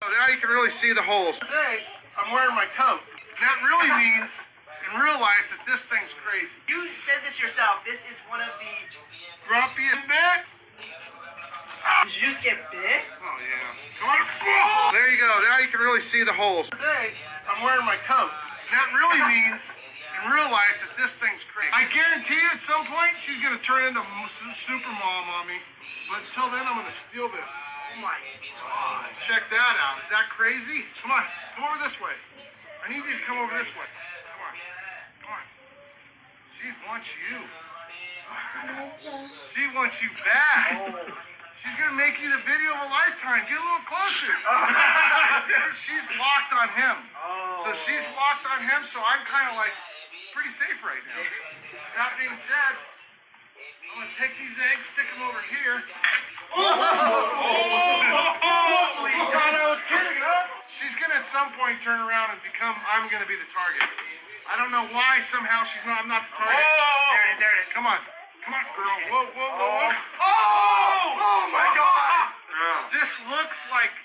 Now you can really see the holes. Today, I'm wearing my coat. That really means, in real life, that this thing's crazy. You said this yourself. This is one of the... Grumpiest bit? Did you just get bit? Oh, yeah. Come on. Oh, there you go. Now you can really see the holes. Today, I'm wearing my coat. That really means, in real life, that this thing's crazy. I guarantee you, at some point, she's going to turn into super mom on me. But until then, I'm going to steal this. Oh, my God. Check that out. Is that crazy? Come on. Come over this way. I need you to come over this way. Come on. Come on. She wants you. She wants you back. Oh. She's going to make you the video of a lifetime. Get a little closer. She's locked on him. Oh. So she's locked on him, so I'm kind of like pretty safe right now. That being said, I'm going to take these eggs, stick them over here. Holy God, I was kidding, huh? She's going to at some point turn around and become, I'm going to be the target. I don't know why somehow I'm not the target. There it is, there it is. Come on. Come on, girl. Whoa, whoa, whoa. Oh my God. This looks like,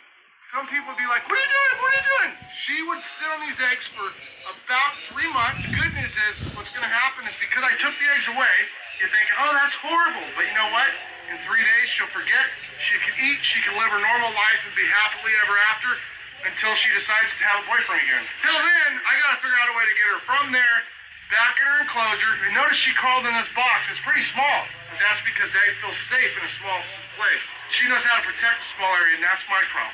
some people would be like, what are you doing? What are you doing? She would sit on these eggs for about 3 months. Good news is, what's going to happen is because I took the eggs away, you're thinking, oh, that's horrible. But you know what? In 3 days, she'll forget. She can eat. She can live her normal life and be happily ever after until she decides to have a boyfriend again. Till then, I got to figure out a way to get her from there back in her enclosure. And notice she crawled in this box. It's pretty small. But that's because they feel safe in a small place. She knows how to protect a small area, and that's my problem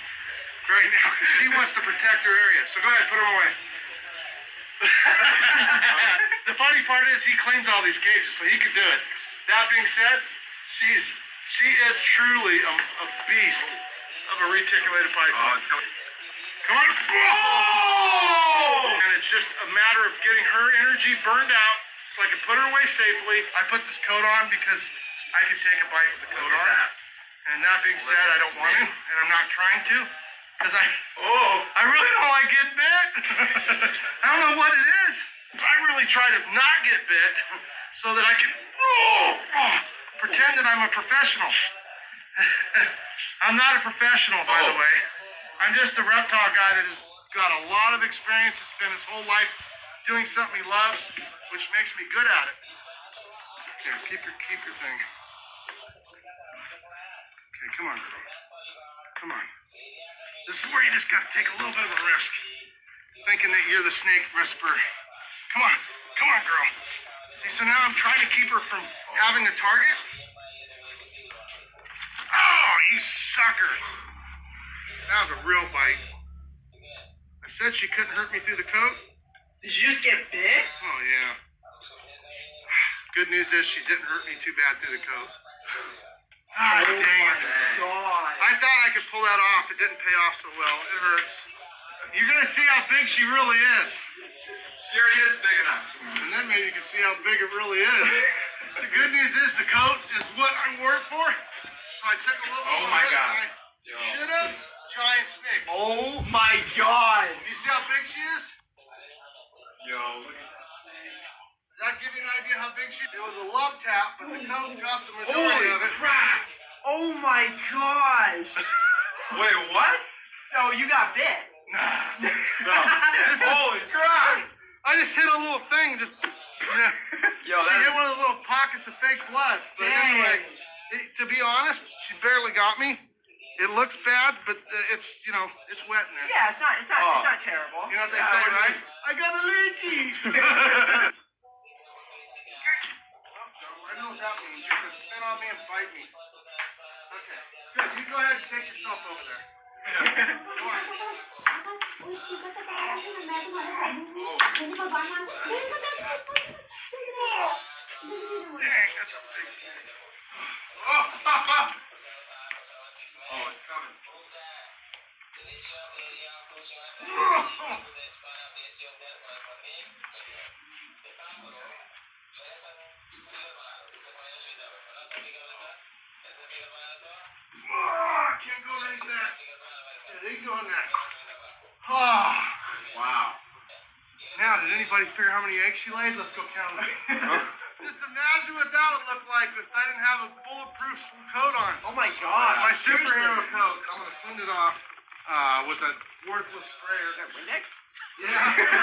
right now, because she wants to protect her area. So go ahead, put them away. The funny part is he cleans all these cages, so he could do it. That being said, she is truly a beast of a reticulated python. Oh, it's coming. Come on. Oh! And it's just a matter of getting her energy burned out so I can put her away safely. I put this coat on because I can take a bite with the coat on. And that being said, I don't want to, and I'm not trying to. Because I really don't like getting bit. I don't know what it is. I really try to not get bit so that I can pretend that I'm a professional. I'm not a professional, by the way. I'm just a reptile guy that has got a lot of experience, has spent his whole life doing something he loves, which makes me good at it. Here, keep your thing. Okay, come on, girl. Come on. This is where you just gotta take a little bit of a risk, thinking that you're the snake whisperer. Come on, girl. See, so now I'm trying to keep her from having a target. Oh, you sucker. That was a real bite. I said she couldn't hurt me through the coat. Did you just get bit? Oh, yeah. Good news is she didn't hurt me too bad through the coat. Oh, dang it. God. I thought I could pull that off. It didn't pay off so well. It hurts. You're going to see how big she really is. She already is big enough. And then maybe you can see how big it really is. The good news is the coat is what I wore it for. So I took a little bit of risk. I should have. Giant snake. Oh my God. You see how big she is? Yo, look at that snake. Does that give you an idea how big she is? It was a love tap, but the coat got the majority of it. Crap. Oh my gosh. Wait, what? So you got bit? Nah. No. Holy crap. I just hit a little thing. Just, Yo, she hit one of the little pockets of fake blood. But anyway, to be honest, she barely got me. It looks bad, but it's, it's wet in there. Yeah, it's not terrible. You know what they say, right? I got a leaky. I know what that means. You're going to spin on me and bite me. Okay. Good. You go ahead and take yourself over there. Come on. Dang, that's a big snake. Oh, it's coming. I can't go right there. Yeah, they go in there. Oh. Wow. Now, did anybody figure how many eggs she laid? Let's go count them. Just imagine what that would look like if I didn't have a bulletproof coat on. Oh my God. My superhero coat. I'm going to clean it off. with a worthless sprayer. Windex? Yeah.